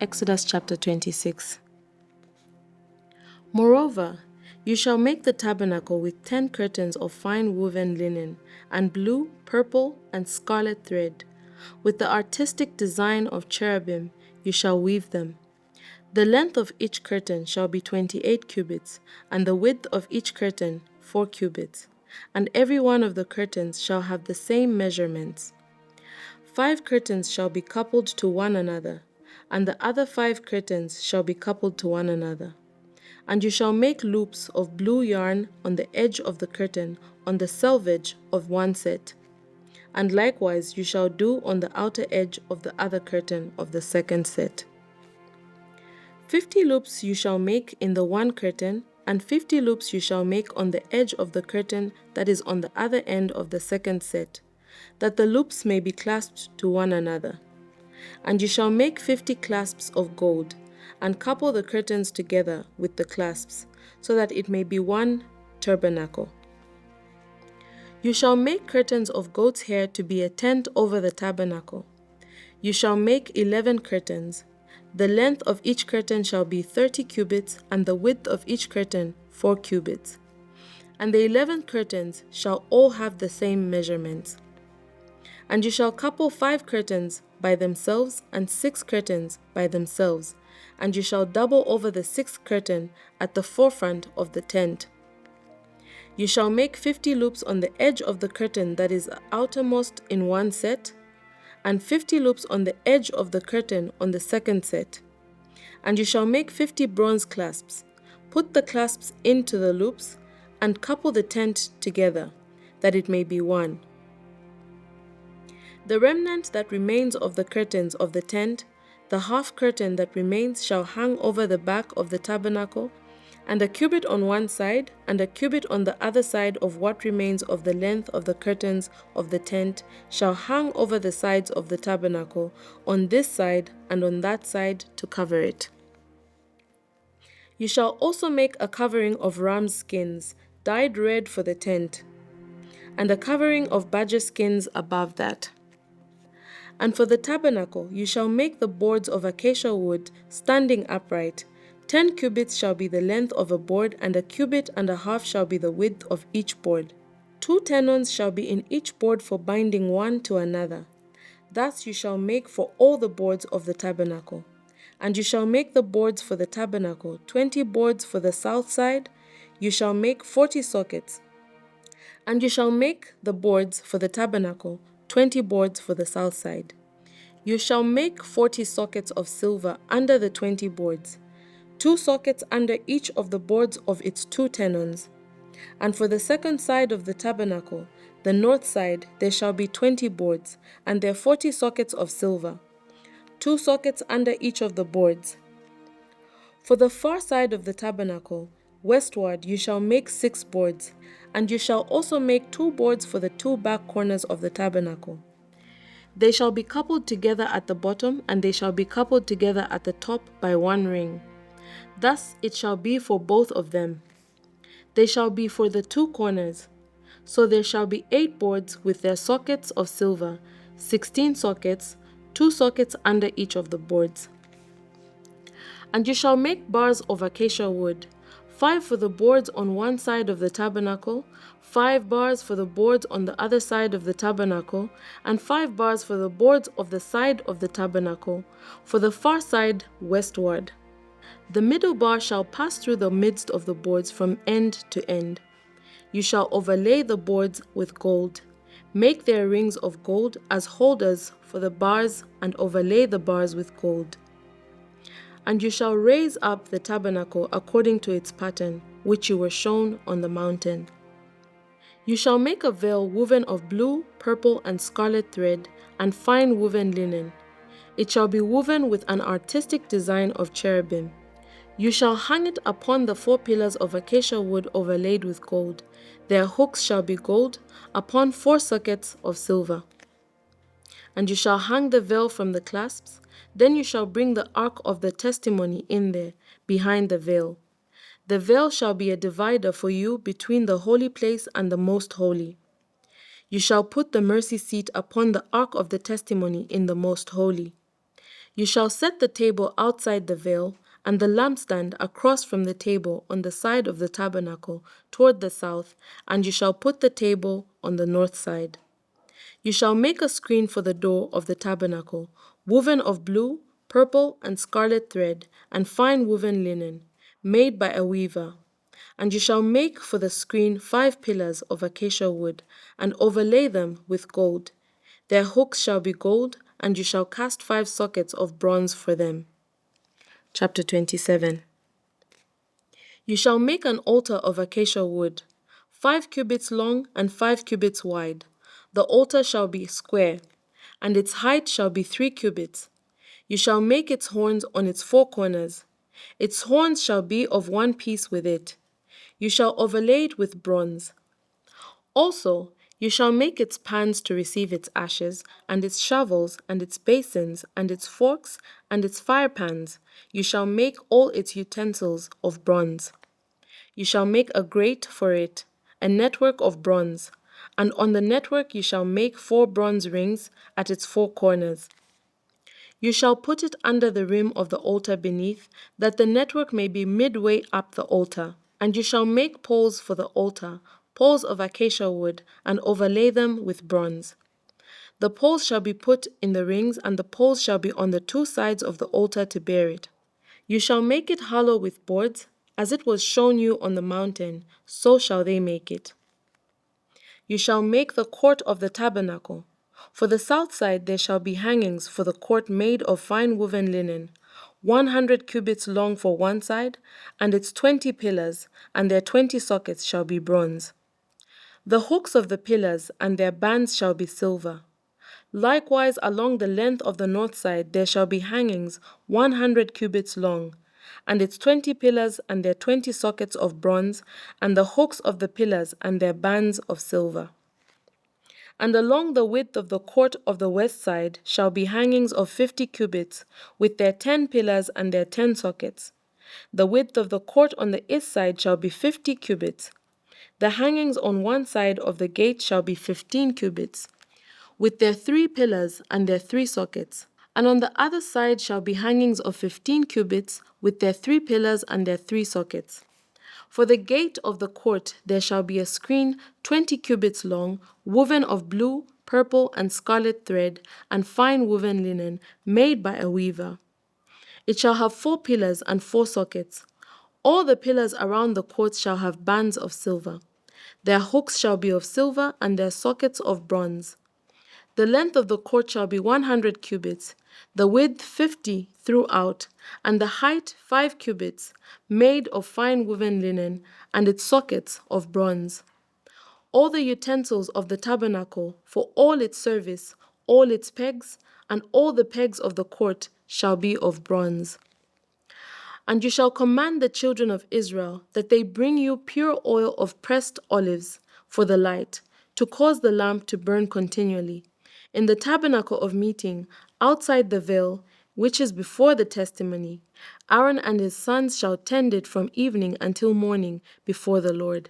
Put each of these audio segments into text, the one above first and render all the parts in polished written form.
Exodus chapter 26. Moreover, you shall make the tabernacle with 10 curtains of fine woven linen, and blue, purple, and scarlet thread. With the artistic design of cherubim you shall weave them. The length of each curtain shall be 28 cubits, and the width of each curtain 4 cubits. And every one of the curtains shall have the same measurements. 5 curtains shall be coupled to one another, and the other 5 curtains shall be coupled to one another. And you shall make loops of blue yarn on the edge of the curtain on the selvage of one set. And likewise you shall do on the outer edge of the other curtain of the second set. 50 loops you shall make in the one curtain, and 50 loops you shall make on the edge of the curtain that is on the other end of the second set, that the loops may be clasped to one another. And you shall make 50 clasps of gold, and couple the curtains together with the clasps, so that it may be one tabernacle. You shall make curtains of goat's hair to be a tent over the tabernacle. You shall make 11 curtains. The length of each curtain shall be 30 cubits, and the width of each curtain 4 cubits. And the 11 curtains shall all have the same measurements. And you shall couple 5 curtains by themselves, and 6 curtains by themselves, and you shall double over the 6th curtain at the forefront of the tent. You shall make 50 loops on the edge of the curtain that is outermost in one set, and 50 loops on the edge of the curtain on the second set. And you shall make 50 bronze clasps. Put the clasps into the loops, and couple the tent together, that it may be one. The remnant that remains of the curtains of the tent, the half curtain that remains, shall hang over the back of the tabernacle, and a cubit on one side, and a cubit on the other side of what remains of the length of the curtains of the tent shall hang over the sides of the tabernacle, on this side and on that side, to cover it. You shall also make a covering of ram's skins, dyed red for the tent, and a covering of badger skins above that. And for the tabernacle you shall make the boards of acacia wood, standing upright. 10 cubits shall be the length of a board, and a cubit and a half shall be the width of each board. 2 tenons shall be in each board for binding one to another. Thus you shall make for all the boards of the tabernacle. And you shall make the boards for the tabernacle, 20 boards for the south side. You shall make 40 sockets. And you shall make the boards for the tabernacle, 20 boards for the south side. You shall make 40 sockets of silver under the 20 boards, 2 sockets under each of the boards of its 2 tenons. And for the second side of the tabernacle, the north side, there shall be 20 boards, and their 40 sockets of silver, 2 sockets under each of the boards. For the far side of the tabernacle, westward, you shall make 6 boards, and you shall also make 2 boards for the 2 back corners of the tabernacle. They shall be coupled together at the bottom, and they shall be coupled together at the top by one ring. Thus it shall be for both of them. They shall be for the 2 corners. So there shall be 8 boards with their sockets of silver, 16 sockets, 2 sockets under each of the boards. And you shall make bars of acacia wood, 5 for the boards on one side of the tabernacle, 5 bars for the boards on the other side of the tabernacle, and 5 bars for the boards of the side of the tabernacle, for the far side westward. The middle bar shall pass through the midst of the boards from end to end. You shall overlay the boards with gold. Make their rings of gold as holders for the bars, and overlay the bars with gold. And you shall raise up the tabernacle according to its pattern, which you were shown on the mountain. You shall make a veil woven of blue, purple, and scarlet thread, and fine woven linen. It shall be woven with an artistic design of cherubim. You shall hang it upon the 4 pillars of acacia wood overlaid with gold. Their hooks shall be gold, upon 4 sockets of silver. And you shall hang the veil from the clasps. Then you shall bring the ark of the testimony in there, behind the veil. The veil shall be a divider for you between the holy place and the most holy. You shall put the mercy seat upon the ark of the testimony in the most holy. You shall set the table outside the veil, and the lampstand across from the table on the side of the tabernacle toward the south, and you shall put the table on the north side. You shall make a screen for the door of the tabernacle, woven of blue, purple, and scarlet thread, and fine woven linen, made by a weaver. And you shall make for the screen 5 pillars of acacia wood, and overlay them with gold. Their hooks shall be gold, and you shall cast 5 sockets of bronze for them. Chapter 27. You shall make an altar of acacia wood, 5 cubits long and 5 cubits wide. The altar shall be square, and its height shall be 3 cubits. You shall make its horns on its 4 corners. Its horns shall be of one piece with it. You shall overlay it with bronze. Also, you shall make its pans to receive its ashes, and its shovels, and its basins, and its forks, and its firepans. You shall make all its utensils of bronze. You shall make a grate for it, a network of bronze, and on the network you shall make 4 bronze rings at its 4 corners. You shall put it under the rim of the altar beneath, that the network may be midway up the altar. And you shall make poles for the altar, poles of acacia wood, and overlay them with bronze. The poles shall be put in the rings, and the poles shall be on the 2 sides of the altar to bear it. You shall make it hollow with boards, as it was shown you on the mountain, so shall they make it. You shall make the court of the tabernacle. For the south side there shall be hangings for the court made of fine woven linen, 100 cubits long for one side, and its 20 pillars, and their 20 sockets shall be bronze. The hooks of the pillars and their bands shall be silver. Likewise along the length of the north side there shall be hangings 100 cubits long, and its 20 pillars and their 20 sockets of bronze, and the hooks of the pillars and their bands of silver. And along the width of the court of the west side shall be hangings of 50 cubits, with their 10 pillars and their 10 sockets. The width of the court on the east side shall be 50 cubits. The hangings on one side of the gate shall be 15 cubits, with their 3 pillars and their 3 sockets. And on the other side shall be hangings of 15 cubits, with their 3 pillars and their 3 sockets. For the gate of the court there shall be a screen 20 cubits long, woven of blue, purple, and scarlet thread, and fine woven linen, made by a weaver. It shall have 4 pillars and 4 sockets. All the pillars around the court shall have bands of silver. Their hooks shall be of silver, and their sockets of bronze. The length of the court shall be 100 cubits, the width 50 throughout, and the height 5 cubits, made of fine woven linen, and its sockets of bronze. All the utensils of the tabernacle, for all its service, all its pegs, and all the pegs of the court shall be of bronze. And you shall command the children of Israel that they bring you pure oil of pressed olives for the light, to cause the lamp to burn continually. In the tabernacle of meeting, outside the veil, which is before the testimony, Aaron and his sons shall tend it from evening until morning before the Lord.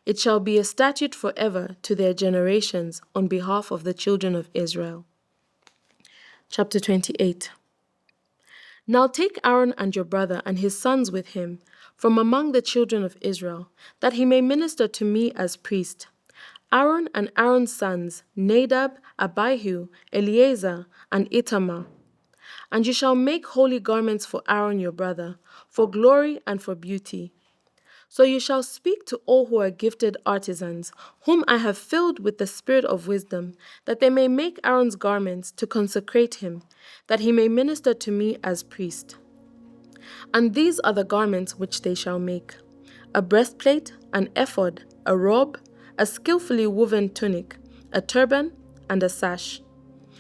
It shall be a statute forever to their generations on behalf of the children of Israel. Chapter 28. Now take Aaron and your brother and his sons with him from among the children of Israel, that he may minister to me as priest. Aaron and Aaron's sons, Nadab, Abihu, Eleazar, and Itamar. And you shall make holy garments for Aaron your brother, for glory and for beauty. So you shall speak to all who are gifted artisans, whom I have filled with the spirit of wisdom, that they may make Aaron's garments to consecrate him, that he may minister to me as priest. And these are the garments which they shall make: a breastplate, an ephod, a robe, a skillfully woven tunic, a turban, and a sash.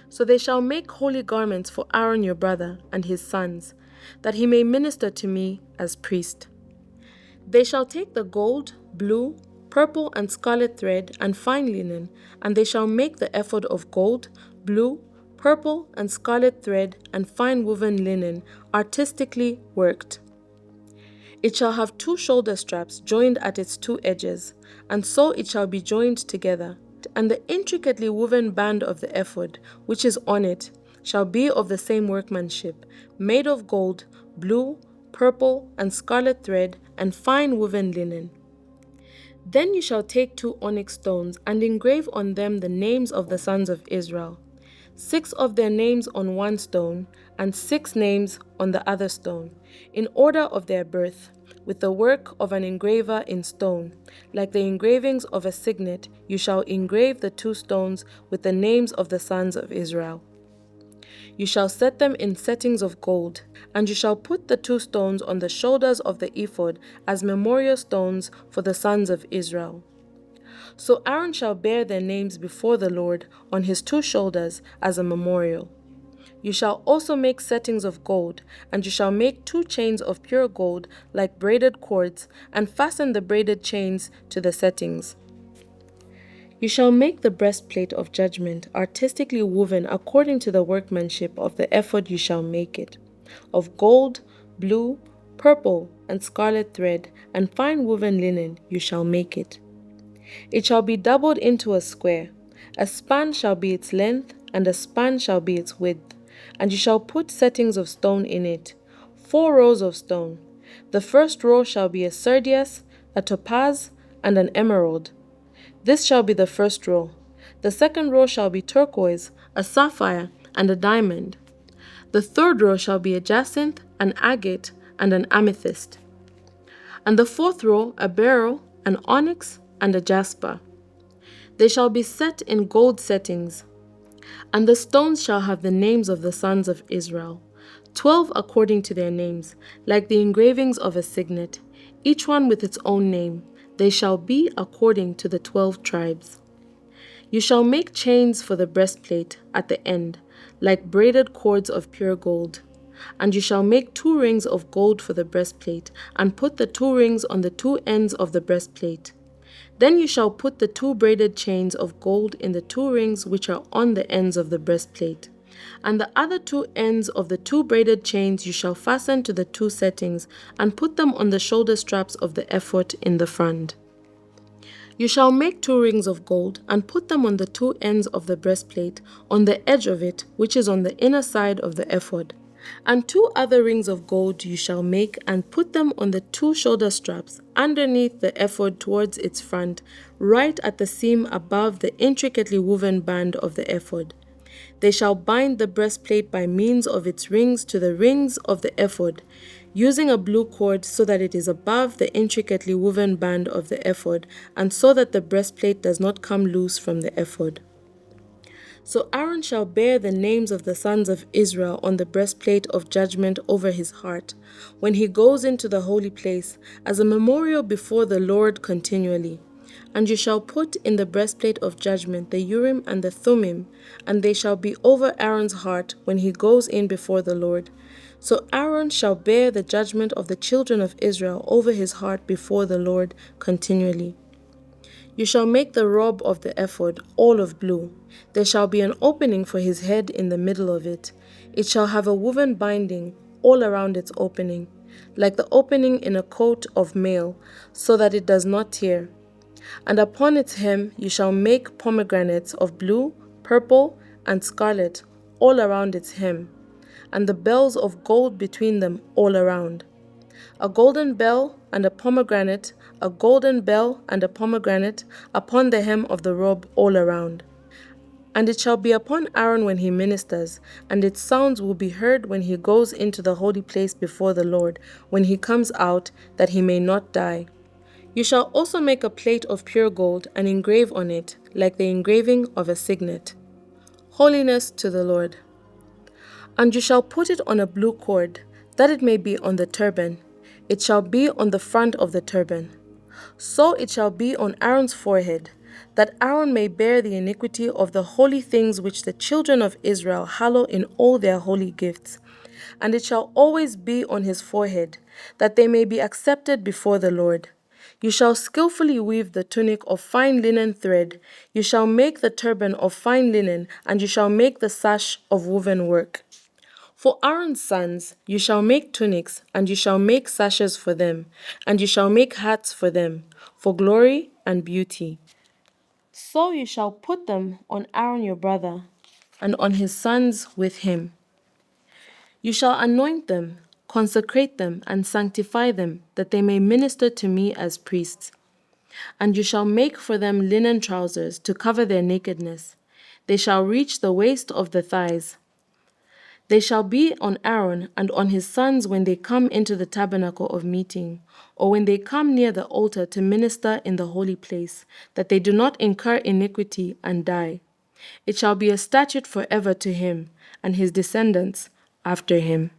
So they shall make holy garments for Aaron your brother and his sons, that he may minister to me as priest. They shall take the gold, blue, purple, and scarlet thread, and fine linen, and they shall make the ephod of gold, blue, purple, and scarlet thread, and fine woven linen, artistically worked. It shall have 2 shoulder straps joined at its 2 edges, and so it shall be joined together. And the intricately woven band of the ephod, which is on it, shall be of the same workmanship, made of gold, blue, purple, and scarlet thread, and fine woven linen. Then you shall take 2 onyx stones, and engrave on them the names of the sons of Israel, 6 of their names on one stone, and 6 names on the other stone, in order of their birth, with the work of an engraver in stone. Like the engravings of a signet, you shall engrave the 2 stones with the names of the sons of Israel. You shall set them in settings of gold, and you shall put the 2 stones on the shoulders of the ephod as memorial stones for the sons of Israel. So Aaron shall bear their names before the Lord on his 2 shoulders as a memorial. You shall also make settings of gold, and you shall make 2 chains of pure gold like braided cords, and fasten the braided chains to the settings. You shall make the breastplate of judgment artistically woven according to the workmanship of the ephod. You shall make it of gold, blue, purple, and scarlet thread, and fine woven linen you shall make it. It shall be doubled into a square. A span shall be its length, and a span shall be its width. And you shall put settings of stone in it, 4 rows of stone. The first row shall be a sardius, a topaz, and an emerald. This shall be the first row. The second row shall be turquoise, a sapphire, and a diamond. The third row shall be a jacinth, an agate, and an amethyst. And the fourth row a beryl, an onyx, and a jasper. They shall be set in gold settings. And the stones shall have the names of the sons of Israel, 12 according to their names, like the engravings of a signet, each one with its own name. They shall be according to the 12 tribes. You shall make chains for the breastplate at the end, like braided cords of pure gold. And you shall make 2 rings of gold for the breastplate, and put the 2 rings on the 2 ends of the breastplate. Then you shall put the 2 braided chains of gold in the 2 rings which are on the ends of the breastplate. And the other 2 ends of the 2 braided chains you shall fasten to the 2 settings, and put them on the shoulder straps of the ephod in the front. You shall make 2 rings of gold, and put them on the 2 ends of the breastplate, on the edge of it, which is on the inner side of the ephod. And 2 other rings of gold you shall make, and put them on the 2 shoulder straps, underneath the ephod towards its front, right at the seam above the intricately woven band of the ephod. They shall bind the breastplate by means of its rings to the rings of the ephod, using a blue cord so that it is above the intricately woven band of the ephod, and so that the breastplate does not come loose from the ephod. So Aaron shall bear the names of the sons of Israel on the breastplate of judgment over his heart, when he goes into the holy place, as a memorial before the Lord continually. And you shall put in the breastplate of judgment the Urim and the Thummim, and they shall be over Aaron's heart when he goes in before the Lord. So Aaron shall bear the judgment of the children of Israel over his heart before the Lord continually. You shall make the robe of the ephod all of blue. There shall be an opening for his head in the middle of it. It shall have a woven binding all around its opening, like the opening in a coat of mail, so that it does not tear. And upon its hem you shall make pomegranates of blue, purple, and scarlet all around its hem, and the bells of gold between them all around. A golden bell and a pomegranate, a golden bell and a pomegranate upon the hem of the robe all around. And it shall be upon Aaron when he ministers, and its sounds will be heard when he goes into the holy place before the Lord, when he comes out, that he may not die. You shall also make a plate of pure gold and engrave on it, like the engraving of a signet. Holiness to the Lord. And you shall put it on a blue cord, that it may be on the turban. It shall be on the front of the turban. So it shall be on Aaron's forehead, that Aaron may bear the iniquity of the holy things which the children of Israel hallow in all their holy gifts. And it shall always be on his forehead, that they may be accepted before the Lord. You shall skillfully weave the tunic of fine linen thread. You shall make the turban of fine linen, and you shall make the sash of woven work. For Aaron's sons you shall make tunics, and you shall make sashes for them, and you shall make hats for them, for glory and beauty. So you shall put them on Aaron your brother, and on his sons with him. You shall anoint them, consecrate them, and sanctify them, that they may minister to me as priests. And you shall make for them linen trousers to cover their nakedness. They shall reach the waist of the thighs. They shall be on Aaron and on his sons when they come into the tabernacle of meeting, or when they come near the altar to minister in the holy place, that they do not incur iniquity and die. It shall be a statute forever to him and his descendants after him.